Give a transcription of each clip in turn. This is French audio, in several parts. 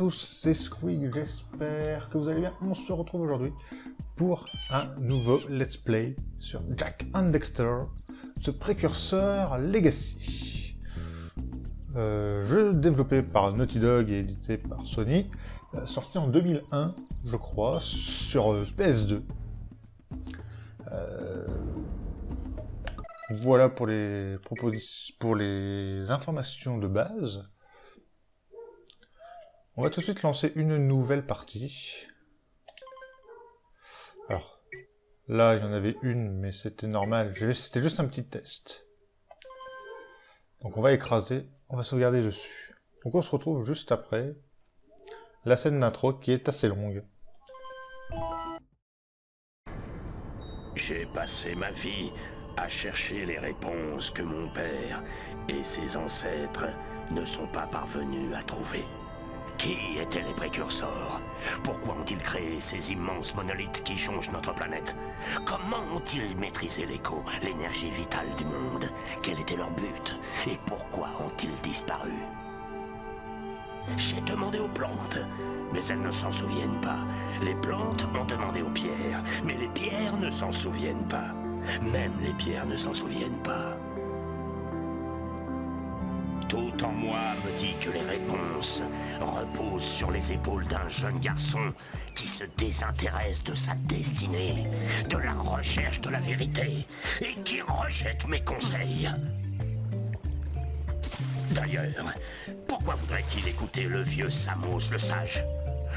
tous, c'est Squeak, j'espère que vous allez bien. On se retrouve aujourd'hui pour un nouveau Let's Play sur Jak and Daxter, ce précurseur Legacy. Jeu développé par Naughty Dog et édité par Sony, sorti en 2001, je crois, sur PS2. Voilà pour les informations de base. On va tout de suite lancer une nouvelle partie. Alors, là, il y en avait une, mais c'était normal. C'était juste un petit test. Donc on va écraser, on va sauvegarder dessus. Donc on se retrouve juste après la scène d'intro qui est assez longue. J'ai passé ma vie à chercher les réponses que mon père et ses ancêtres ne sont pas parvenus à trouver. Qui étaient les précurseurs? Pourquoi ont-ils créé ces immenses monolithes qui changent notre planète? Comment ont-ils maîtrisé l'écho, l'énergie vitale du monde? Quel était leur but? Et pourquoi ont-ils disparu? J'ai demandé aux plantes, mais elles ne s'en souviennent pas. Les plantes ont demandé aux pierres, mais les pierres ne s'en souviennent pas. Même les pierres ne s'en souviennent pas. Tout en moi me dit que les réponses reposent sur les épaules d'un jeune garçon qui se désintéresse de sa destinée, de la recherche de la vérité, et qui rejette mes conseils. D'ailleurs, pourquoi voudrait-il écouter le vieux Samos le sage?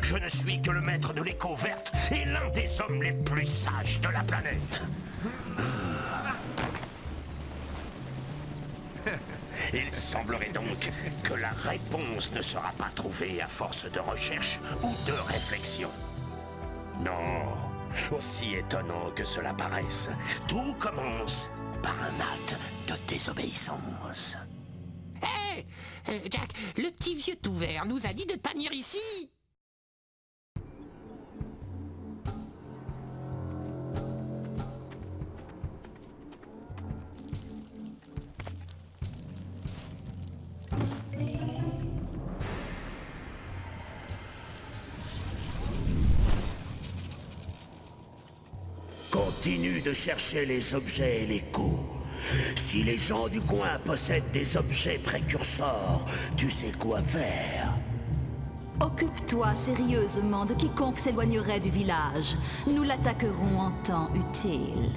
Je ne suis que le maître de l'écho verte et l'un des hommes les plus sages de la planète. Il semblerait donc que la réponse ne sera pas trouvée à force de recherche ou de réflexion. Non, aussi étonnant que cela paraisse, tout commence par un acte de désobéissance. Hé Jack, le petit vieux tout vert nous a dit de ne pas venir ici. Continue de chercher les objets et l'écho. Si les gens du coin possèdent des objets précurseurs, tu sais quoi faire. Occupe-toi sérieusement de quiconque s'éloignerait du village. Nous l'attaquerons en temps utile.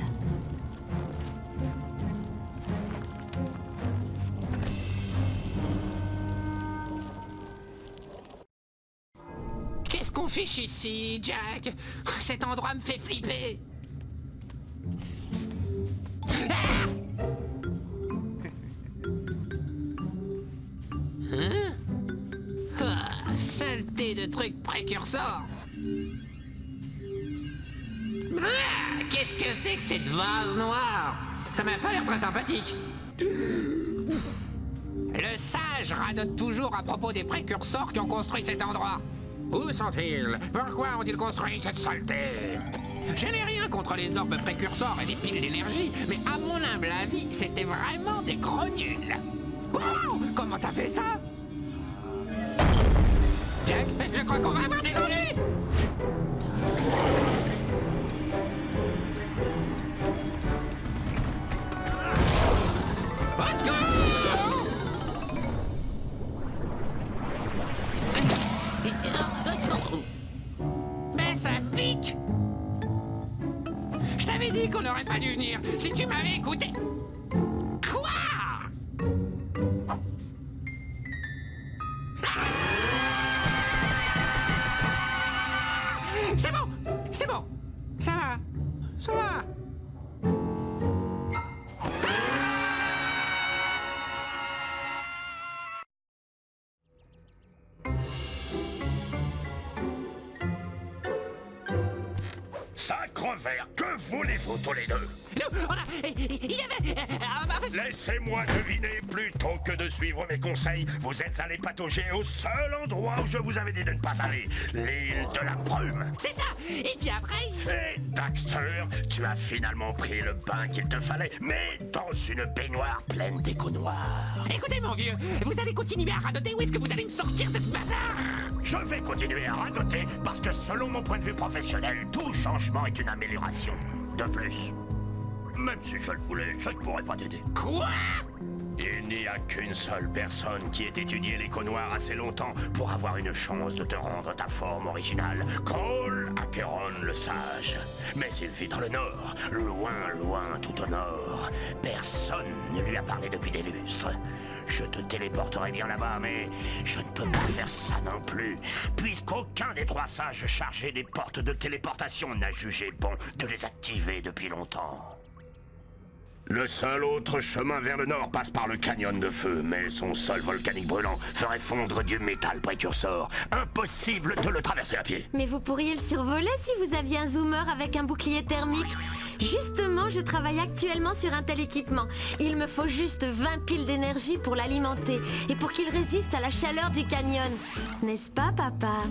Qu'est-ce qu'on fiche ici, Jack? Cet endroit me fait flipper. Hein? Ah, saleté de trucs précurseurs. Ah, qu'est-ce que c'est que cette vase noire? Ça m'a pas l'air très sympathique. Le sage radote toujours à propos des précurseurs qui ont construit cet endroit. Où sont-ils? Pourquoi ont-ils construit cette saleté? Je n'ai rien contre les orbes précurseurs et les piles d'énergie, mais à mon humble avis, c'était vraiment des gros nuls. Wow! Comment t'as fait ça? Jack, je crois qu'on va avoir des ennuis! Au secours! Mais ça pique! Je t'avais dit qu'on n'aurait pas dû venir, si tu m'avais écouté. Quoi? C'est bon! C'est bon! Ça va! Ça va! Sacre vert, que voulez-vous tous les deux? Nous, on a... Il y avait... Laissez-moi deviner plutôt que de suivre mes conseils. Vous êtes allé patauger au seul endroit où je vous avais dit de ne pas aller. L'île de la brume. C'est ça. Et puis après... Et Daxter, tu as finalement pris le bain qu'il te fallait, mais dans une baignoire pleine d'échos noirs. Écoutez, mon vieux, vous allez continuer à radoter ou est-ce que vous allez me sortir de ce bazar? Je vais continuer à radoter parce que selon mon point de vue professionnel, tout changement est une amélioration. De plus, même si je le voulais, je ne pourrais pas t'aider. Quoi? Il n'y a qu'une seule personne qui ait étudié l'écho noir assez longtemps pour avoir une chance de te rendre ta forme originale. Cole Acheron le Sage. Mais il vit dans le nord, loin, loin, tout au nord. Personne ne lui a parlé depuis des lustres. Je te téléporterai bien là-bas, mais je ne peux pas faire ça non plus, puisqu'aucun des 3 sages chargés des portes de téléportation n'a jugé bon de les activer depuis longtemps. Le seul autre chemin vers le nord passe par le canyon de feu, mais son sol volcanique brûlant ferait fondre du métal précurseur. Impossible de le traverser à pied. Mais vous pourriez le survoler si vous aviez un zoomer avec un bouclier thermique. Justement, je travaille actuellement sur un tel équipement. Il me faut juste 20 piles d'énergie pour l'alimenter et pour qu'il résiste à la chaleur du canyon. N'est-ce pas, papa?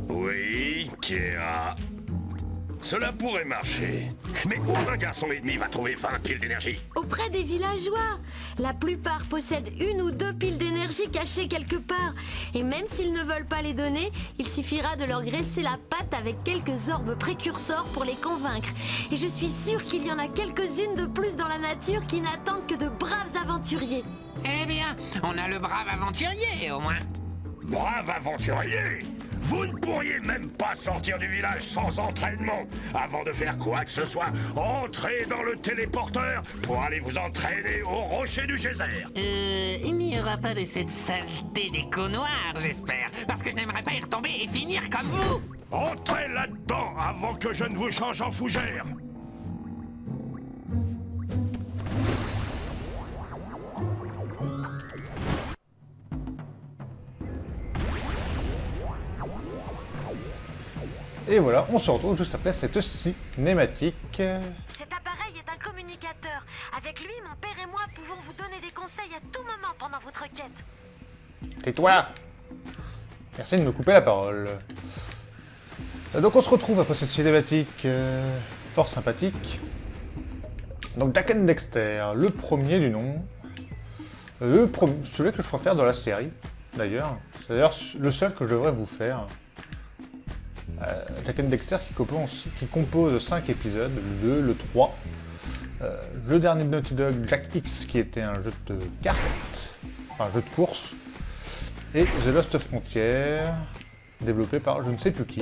Oui, Kéa. Cela pourrait marcher. Mais où un garçon et demi va trouver 20 piles d'énergie? Auprès des villageois. La plupart possèdent 1 ou 2 piles d'énergie cachées quelque part. Et même s'ils ne veulent pas les donner, il suffira de leur graisser la patte avec quelques orbes précurseurs pour les convaincre. Et je suis sûre qu'il y en a quelques-unes de plus dans la nature qui n'attendent que de braves aventuriers. Eh bien, on a le brave aventurier, au moins. Brave aventurier! Vous ne pourriez même pas sortir du village sans entraînement. Avant de faire quoi que ce soit, entrez dans le téléporteur pour aller vous entraîner au rocher du geyser. Il n'y aura pas de cette saleté d'écho noir, j'espère. Parce que je n'aimerais pas y retomber et finir comme vous. Entrez là-dedans avant que je ne vous change en fougère. Et voilà, on se retrouve juste après cette cinématique. Cet appareil est un communicateur. Avec lui, mon père et moi pouvons vous donner des conseils à tout moment pendant votre quête. Tais-toi! Merci de me couper la parole. Donc on se retrouve après cette cinématique fort sympathique. Donc Jak and Dexter, le premier du nom. Celui que je préfère dans la série, d'ailleurs. C'est d'ailleurs le seul que je devrais vous faire. Jak and Dexter qui compose 5 épisodes, le 3. Le dernier de Naughty Dog, Jack X, qui était un jeu de cartes, enfin un jeu de course. Et The Lost Frontier, développé par je ne sais plus qui.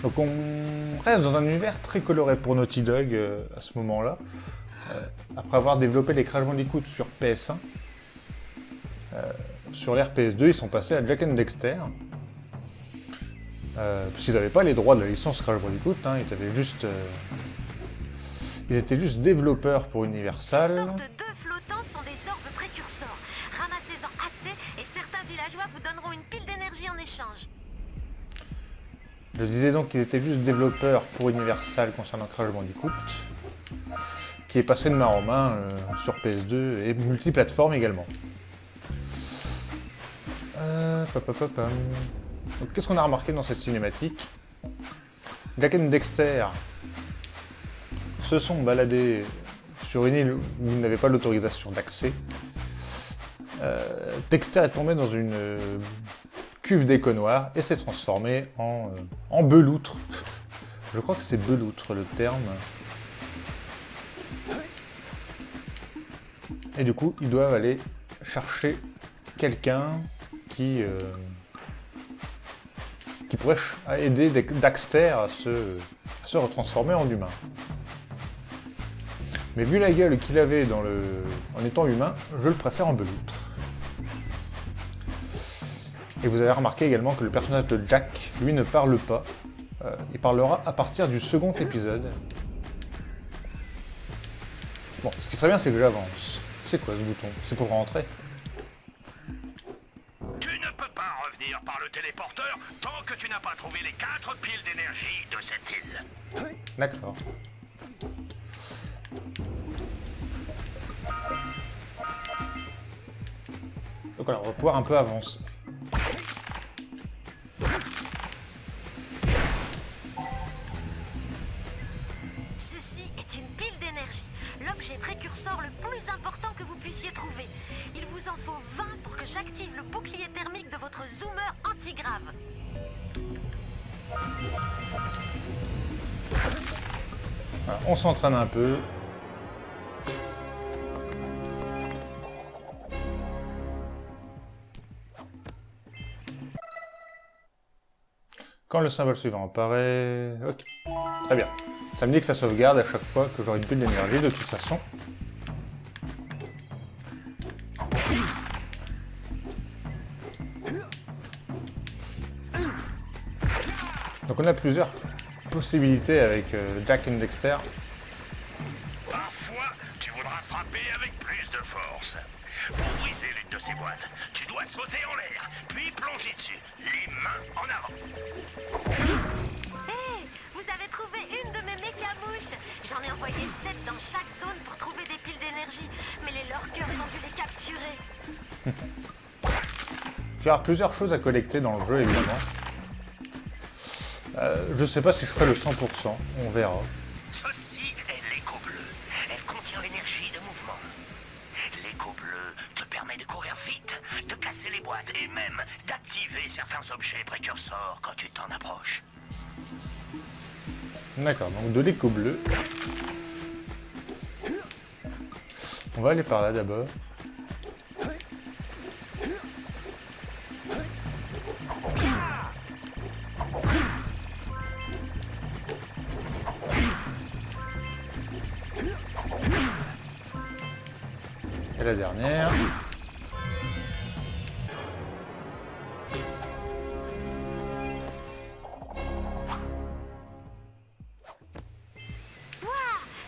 Donc on reste dans un univers très coloré pour Naughty Dog à ce moment-là. Après avoir développé les Crash Bandicoot sur PS1, sur l'ère PS2, ils sont passés à Jak and Dexter. Parce qu'ils n'avaient pas les droits de la licence Crash Bandicoot, hein, ils étaient juste développeurs pour Universal. Ces sortes d'œufs flottants sont des orbes précurseurs. Ramassez-en assez et certains villageois vous donneront une pile d'énergie en échange. Je disais donc qu'ils étaient juste développeurs pour Universal concernant Crash Bandicoot, qui est passé de main en main sur PS2 et multiplateforme également. Qu'est-ce qu'on a remarqué dans cette cinématique? Jak and Dexter se sont baladés sur une île où ils n'avaient pas l'autorisation d'accès. Dexter est tombé dans une cuve d'écho noir et s'est transformé en beloutre. Je crois que c'est beloutre le terme. Et du coup, ils doivent aller chercher quelqu'un qui pourrait aider Daxter à se retransformer en humain. Mais vu la gueule qu'il avait en étant humain, je le préfère en beloutre. Et vous avez remarqué également que le personnage de Jack, lui, ne parle pas. Il parlera à partir du second épisode. Bon, ce qui serait bien, c'est que j'avance. C'est quoi ce bouton? C'est pour rentrer? Tu ne peux pas revenir par le téléporteur tant que tu n'as pas trouvé les 4 piles d'énergie de cette île. D'accord. Donc voilà, on va pouvoir un peu avancer. Ceci est une pile d'énergie, l'objet précurseur le plus important que vous puissiez trouver. Il vous en faut 20 pour que j'active le bouclier thermique de votre zoomer antigrave. Voilà, on s'entraîne un peu. Quand le symbole suivant apparaît... Ok, très bien. Ça me dit que ça sauvegarde à chaque fois que j'aurai une pile d'énergie de toute façon. Donc on a plusieurs possibilités avec Jak and Dexter. Parfois, tu voudras frapper avec plus de force. Pour briser l'une de ces boîtes, tu dois sauter en l'air, puis plonger dessus, les mains en avant. Hé, vous avez trouvé une de mes mécamouches. J'en ai envoyé 7 dans chaque zone pour trouver des piles d'énergie, mais les lurkers ont dû les capturer. Il y aura plusieurs choses à collecter dans le jeu, évidemment. Je sais pas si je ferai le 100%, on verra. Ceci est l'écho bleu. Elle contient l'énergie de mouvement. L'écho bleu te permet de courir vite, de casser les boîtes et même d'activer certains objets précurseurs quand tu t'en approches. D'accord, donc de l'écho bleu. On va aller par là d'abord. Et la dernière.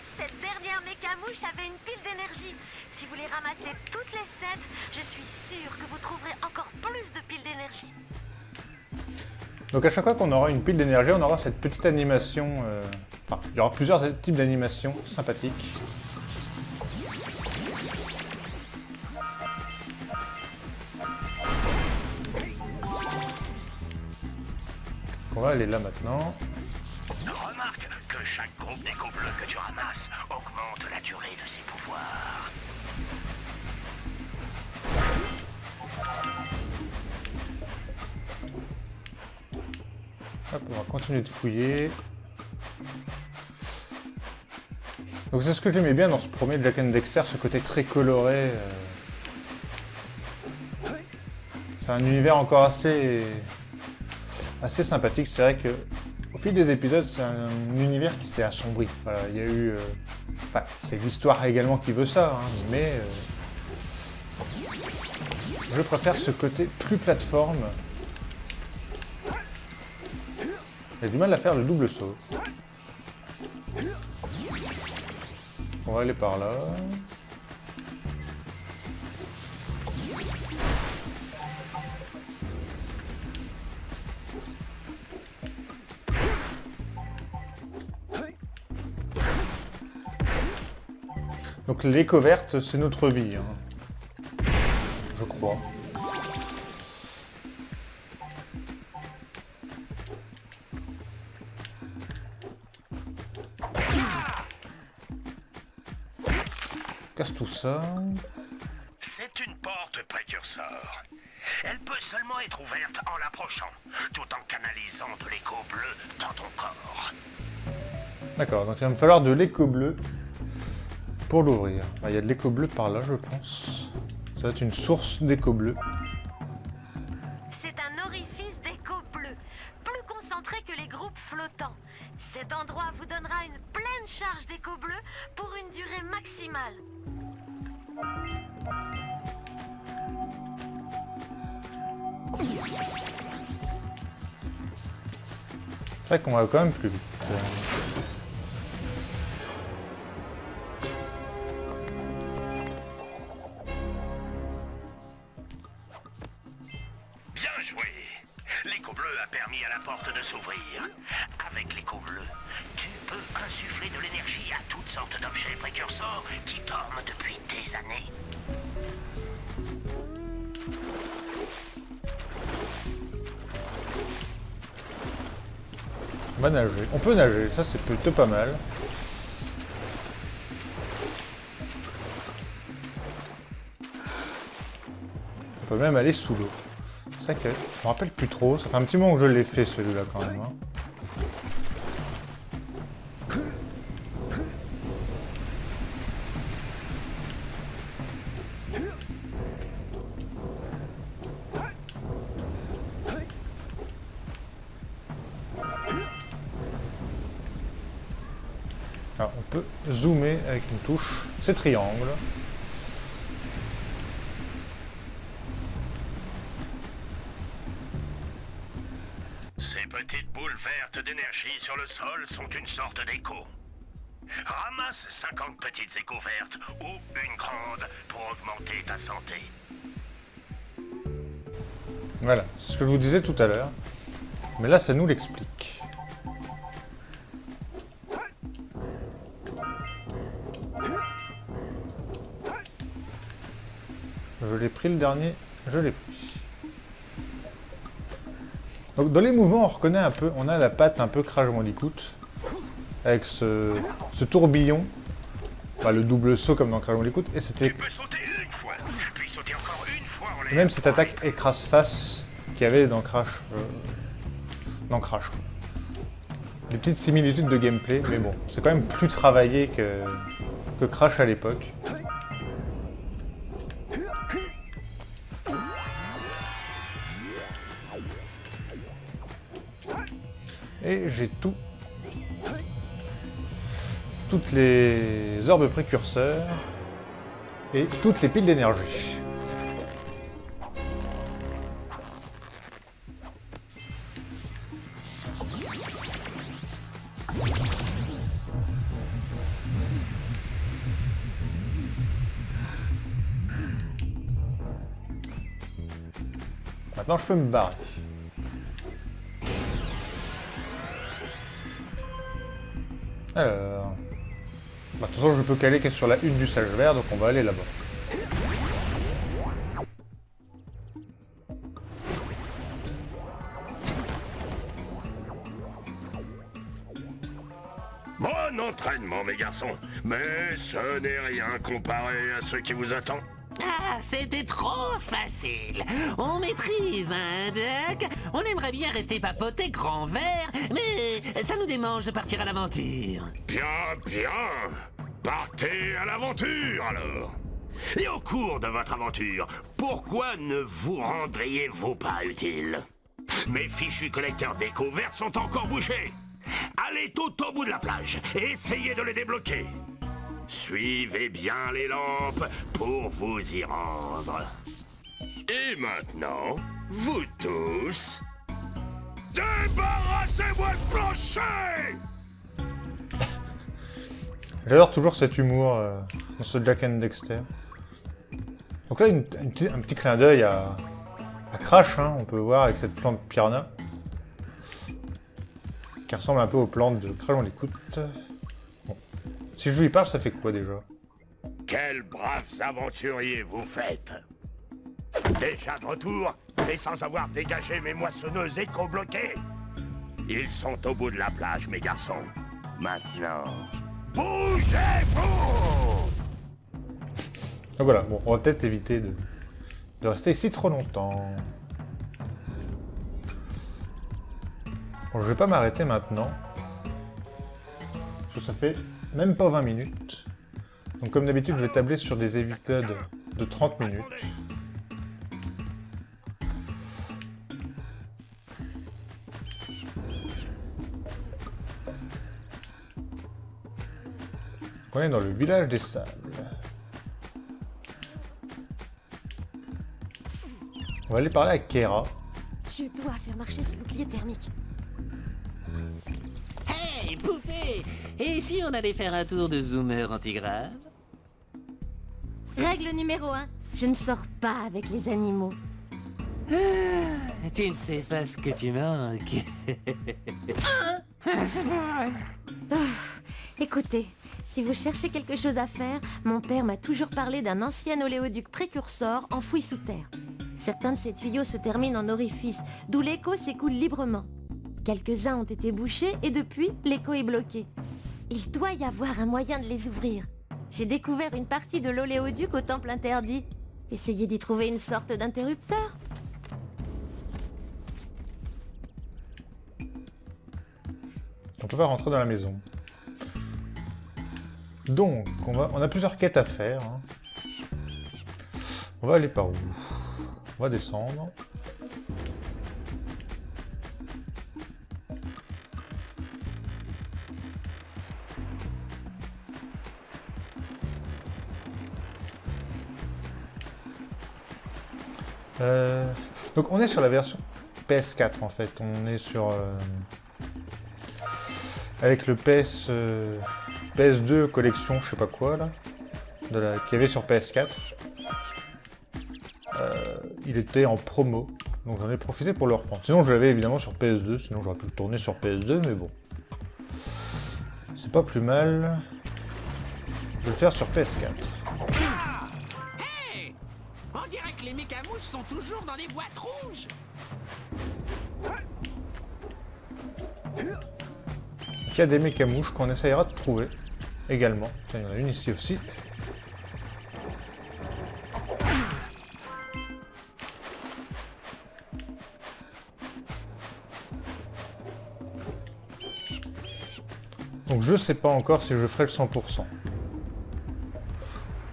Cette dernière mécamouche avait une pile d'énergie. Si vous les ramassez toutes les 7, je suis sûre que vous trouverez encore plus de piles d'énergie. Donc à chaque fois qu'on aura une pile d'énergie, on aura cette petite animation... Enfin, il y aura plusieurs types d'animations sympathiques. On va aller là maintenant. Remarque que chaque groupe d'écho bleus que tu ramasses augmente la durée de ses pouvoirs. Hop, on va continuer de fouiller. Donc c'est ce que j'aimais bien dans ce premier Jak and Dexter, ce côté très coloré. C'est un univers encore assez sympathique. C'est vrai que au fil des épisodes, c'est un univers qui s'est assombri. Voilà, il y a eu... Enfin, c'est l'histoire également qui veut ça, hein, mais... je préfère ce côté plus plateforme. J'ai du mal à faire le double saut. On va aller par là. Donc l'écho verte, c'est notre vie, hein. Je crois. Casse tout ça. C'est une porte précurseur. Elle peut seulement être ouverte en l'approchant, tout en canalisant de l'écho bleu dans ton corps. D'accord, donc il va me falloir de l'écho bleu pour l'ouvrir. Il y a de l'écho bleu par là, je pense. Ça va être une source d'écho bleu. C'est un orifice d'écho bleu, plus concentré que les groupes flottants. Cet endroit vous donnera une pleine charge d'écho bleu pour une durée maximale. C'est vrai qu'on va quand même plus vite. Bien joué. à la porte de s'ouvrir. Avec l'écho bleu, tu peux insuffler de l'énergie à toutes sortes d'objets précurseurs qui dorment depuis des années. On va nager. On peut nager, ça c'est plutôt pas mal. On peut même aller sous l'eau. C'est vrai que je me rappelle plus trop, ça fait un petit moment que je l'ai fait celui-là quand même. Hein. Alors, on peut zoomer avec une touche, c'est triangle. Ces petites boules vertes d'énergie sur le sol sont une sorte d'écho. Ramasse 50 petites échos vertes ou une grande pour augmenter ta santé. Voilà, c'est ce que je vous disais tout à l'heure. Mais là, ça nous l'explique. Je l'ai pris le dernier, je l'ai pris. Donc dans les mouvements, on reconnaît un peu, on a la patte un peu Crash Bandicoot, avec ce tourbillon, bah, le double saut comme dans Crash Bandicoot, et c'était... Tu peux sauter une fois, puis sauter encore une fois en l'air. Et même cette attaque écrase-face qu'il y avait dans Crash. Quoi. Des petites similitudes de gameplay, mais bon, c'est quand même plus travaillé que Crash à l'époque. Et j'ai toutes les orbes précurseurs et toutes les piles d'énergie. Maintenant, je peux me barrer. Alors... Bah, de toute façon, je peux caler qu'est sur la une du sage vert, donc on va aller là-bas. Bon entraînement, mes garçons, mais ce n'est rien comparé à ce qui vous attend. Ah, c'était trop facile. On maîtrise, hein, Jack? On aimerait bien rester papoté grand vert, mais ça nous démange de partir à l'aventure. Bien, bien. Partez à l'aventure, alors. Et au cours de votre aventure, pourquoi ne vous rendriez-vous pas utile? Mes fichus collecteurs d'échos vertes sont encore bouchés. Allez tout au bout de la plage et essayez de les débloquer. Suivez bien les lampes pour vous y rendre. Et maintenant, vous tous, débarrassez-moi de plancher! J'adore toujours cet humour dans ce Jak and Daxter. Donc là, un petit clin d'œil à Crash, hein, on peut voir avec cette plante piranha. Qui ressemble un peu aux plantes de Crash Bandicoot. Bon. Si je lui parle, ça fait quoi déjà? Quels braves aventuriers vous faites! Déjà de retour, et sans avoir dégagé mes moissonneuses éco-bloquées. Ils sont au bout de la plage, mes garçons. Maintenant, bougez-vous! Donc voilà, bon, on va peut-être éviter de rester ici trop longtemps. Bon, je vais pas m'arrêter maintenant. Parce que ça fait même pas 20 minutes. Donc comme d'habitude, je vais tabler sur des épisodes de 30 minutes. On est dans le village des sables. On va aller parler à Kera. Je dois faire marcher ce bouclier thermique. Hey, poupée! Et si on allait faire un tour de zoomer antigrave? Règle numéro 1. Je ne sors pas avec les animaux. Tu ne sais pas ce que tu manques. Écoutez, si vous cherchez quelque chose à faire, mon père m'a toujours parlé d'un ancien oléoduc précurseur enfoui sous terre. Certains de ces tuyaux se terminent en orifice, d'où l'écho s'écoule librement. Quelques-uns ont été bouchés et depuis, l'écho est bloqué. Il doit y avoir un moyen de les ouvrir. J'ai découvert une partie de l'oléoduc au temple interdit. Essayez d'y trouver une sorte d'interrupteur. On peut pas rentrer dans la maison. Donc, on a plusieurs quêtes à faire. Hein. On va aller par où? On va descendre. Donc on est sur la version PS4 en fait. On est sur... avec le PS2 collection, je sais pas quoi là, qu'il y avait sur PS4. Il était en promo, donc j'en ai profité pour le reprendre. Sinon je l'avais évidemment sur PS2, sinon j'aurais pu le tourner sur PS2, mais bon. C'est pas plus mal de le faire sur PS4. Hey! On dirait que les mécamouches sont toujours dans des boîtes rouges. Il y a des mécamouches qu'on essayera de trouver également. Tiens, il y en a une ici aussi. Donc je sais pas encore si je ferai le 100%.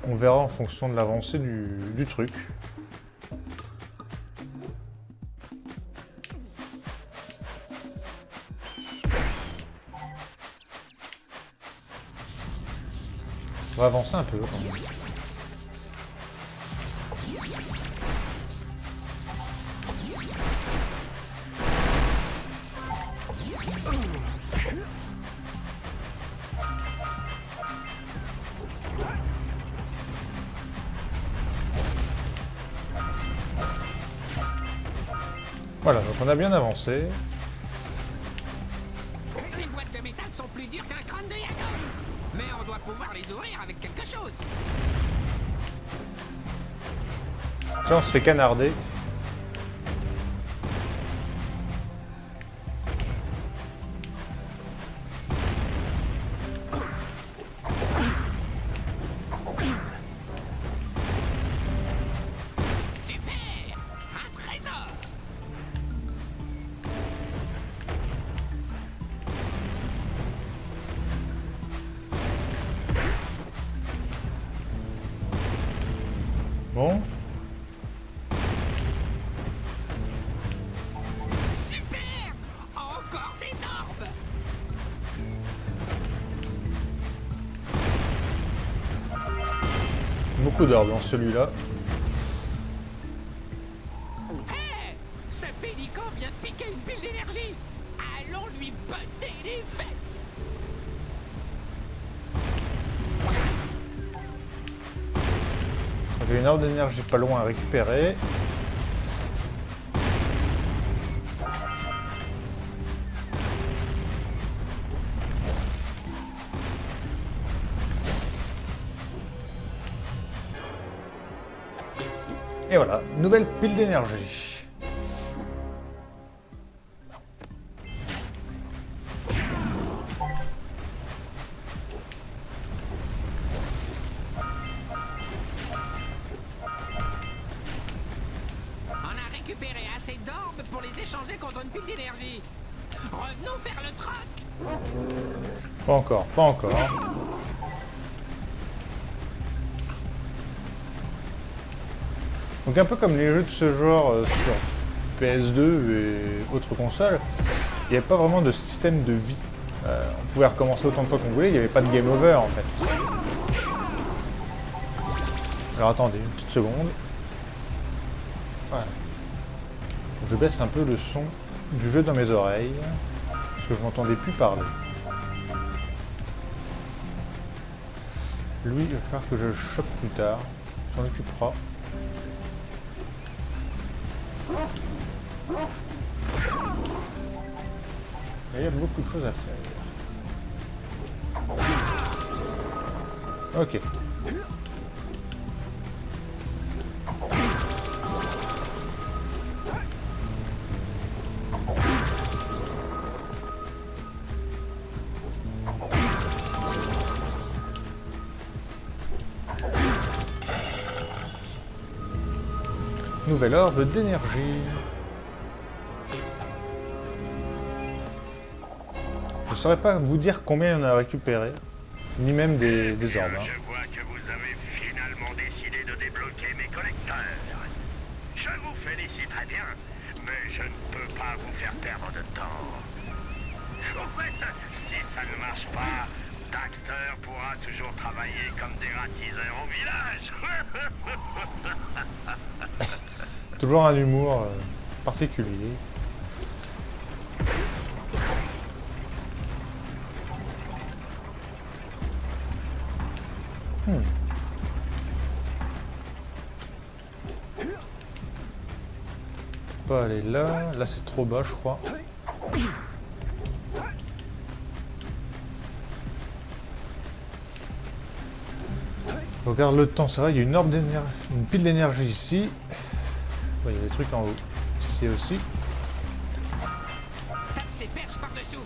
On verra en fonction de l'avancée du truc. On va avancer un peu quand même. Voilà, donc on a bien avancé. Ces boîtes de métal sont plus dures qu'un crâne de Yagon. Mais on doit pouvoir les ouvrir avec quelque chose. Tiens, on se fait canarder. Super! Un trésor! Bon. Super! Encore des orbes! Beaucoup d'orbes dans celui-là. Hé! Ce pélican vient de piquer une pile d'énergie! Allons lui botter les fesses! Il y avait une orbe d'énergie pas loin à récupérer. Et voilà, nouvelle pile d'énergie. On a récupéré assez d'orbes pour les échanger contre une pile d'énergie. Revenons faire le troc! Pas encore, pas encore. Donc un peu comme les jeux de ce genre sur PS2 et autres consoles, il n'y avait pas vraiment de système de vie. On pouvait recommencer autant de fois qu'on voulait, il n'y avait pas de game over en fait. Alors attendez, une petite seconde. Voilà. Je baisse un peu le son du jeu dans mes oreilles, parce que je m'entendais plus parler. Lui, il va falloir que je le chope plus tard, on s'en occupera. Et il y a beaucoup de choses à faire. Ok. Nouvelle orbe d'énergie. Je ne saurais pas vous dire combien on a récupéré, ni même des orbes. Hein. Je vois que vous avez finalement décidé de débloquer mes collecteurs. Je vous félicite très bien, mais je ne peux pas vous faire perdre de temps. En fait, si ça ne marche pas, Daxter pourra toujours travailler comme dératiseur au village. Toujours un humour particulier. Pas aller là. Là c'est trop bas je crois. Regarde le temps, ça va, il y a une orbe d'énergie, une pile d'énergie ici. Ouais, il y a des trucs en haut. Ici aussi. Tape ces perches par-dessous.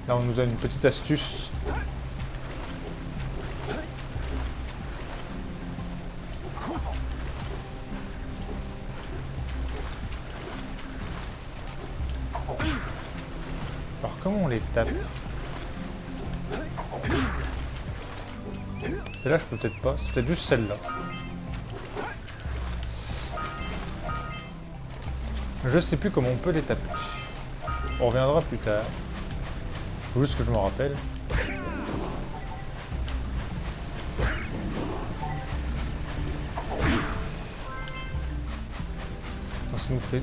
Là, on nous donne une petite astuce. Alors, comment on les tape? Celle-là, je peux peut-être pas. C'est peut-être juste celle-là. Je sais plus comment on peut les taper. On reviendra plus tard. Faut juste que je me rappelle. Alors, ça nous fait...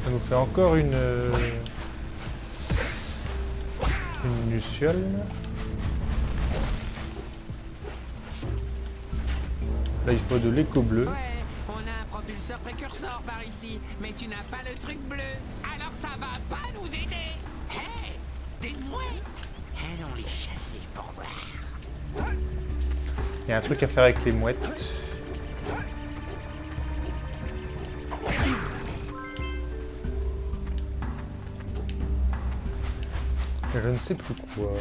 Ça nous fait encore une luciole. Là, il faut de l'écho bleu. Ouais, on a un propulseur précurseur par ici, mais tu n'as pas le truc bleu. Alors ça va pas nous aider. Hé, des mouettes. Allons les chasser pour voir. Il y a un truc à faire avec les mouettes. Et je ne sais plus quoi.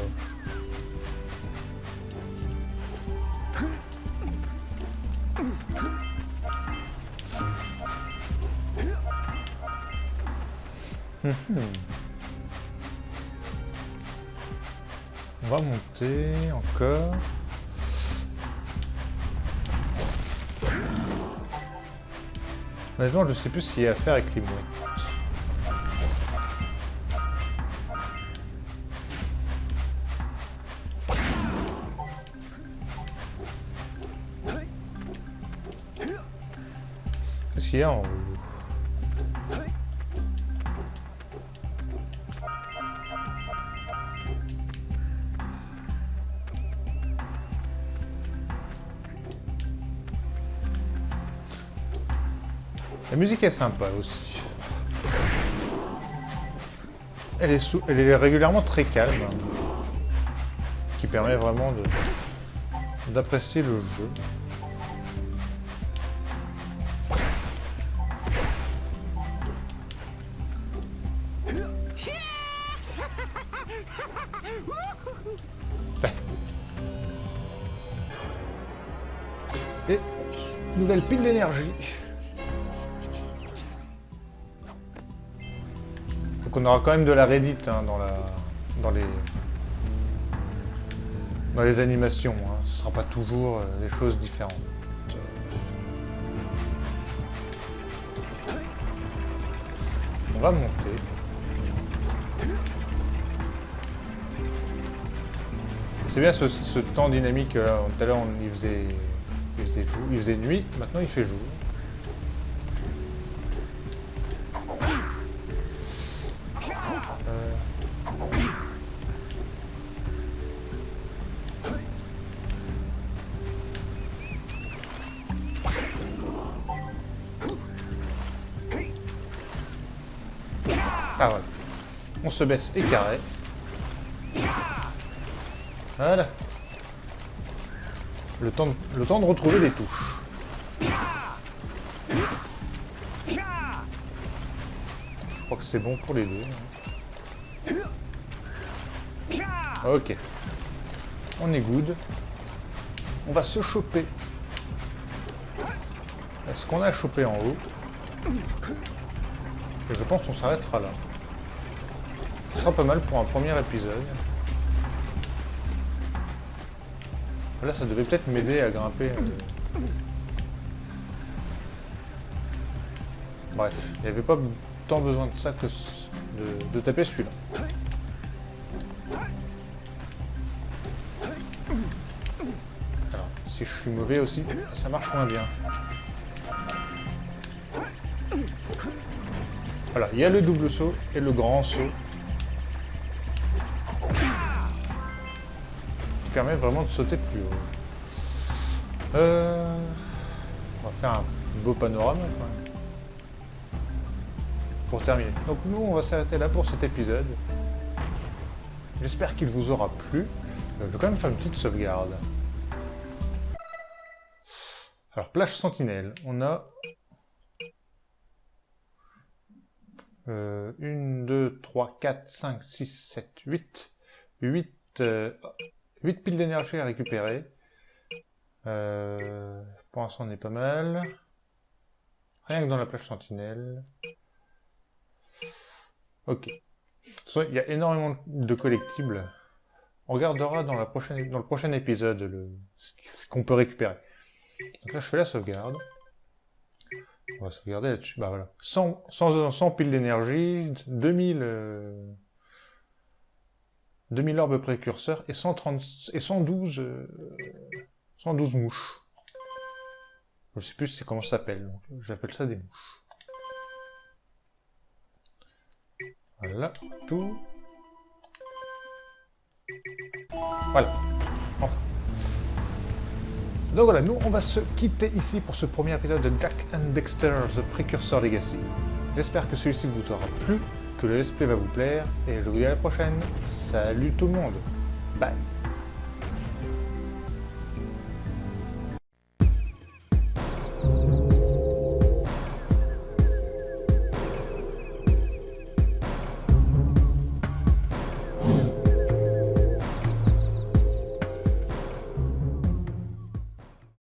On va monter encore. Honnêtement, je sais plus ce qu'il y a à faire avec les mouettes. Qu'est-ce qu'il y a en haut? La musique est sympa aussi. Elle est régulièrement très calme, ce qui permet vraiment d'apprécier le jeu. Et nouvelle pile d'énergie. Donc on aura quand même de la Reddit hein, dans les animations. Hein. Ce ne sera pas toujours des choses différentes. On va monter. C'est bien ce temps dynamique. Tout à l'heure il faisait nuit, maintenant il fait jour. Ah voilà. On se baisse et carré. Voilà. Le temps de retrouver les touches. Je crois que c'est bon pour les deux. Ok. On est good. On va se choper. Est-ce qu'on a chopé en haut? Et je pense qu'on s'arrêtera là. Ce sera pas mal pour un premier épisode. Là, ça devait peut-être m'aider à grimper. Bref, il n'y avait pas tant besoin de ça que de taper celui-là. Alors, si je suis mauvais aussi, ça marche moins bien. Voilà, il y a le double saut et le grand saut. Qui permet vraiment de sauter plus haut. On va faire un beau panorama quand même. Pour terminer. Donc nous, on va s'arrêter là pour cet épisode. J'espère qu'il vous aura plu. Je vais quand même faire une petite sauvegarde. Alors, plage sentinelle. On a... 1, 2, 3, 4, 5, 6, 7, 8. 8 piles d'énergie à récupérer. Pour l'instant, on est pas mal. Rien que dans la plage sentinelle. Ok. Il y a énormément de collectibles. On regardera dans le prochain épisode ce qu'on peut récupérer. Donc là, je fais la sauvegarde. On va sauvegarder là-dessus. Bah voilà. 100 piles d'énergie, 2000 orbes précurseurs et 112 mouches. Je sais plus comment ça s'appelle, donc j'appelle ça des mouches. Voilà, tout. Voilà. Enfin. Donc voilà, nous on va se quitter ici pour ce premier épisode de Jak and Daxter, The Precursor Legacy. J'espère que celui-ci vous aura plu, que le let's play va vous plaire, et je vous dis à la prochaine. Salut tout le monde. Bye.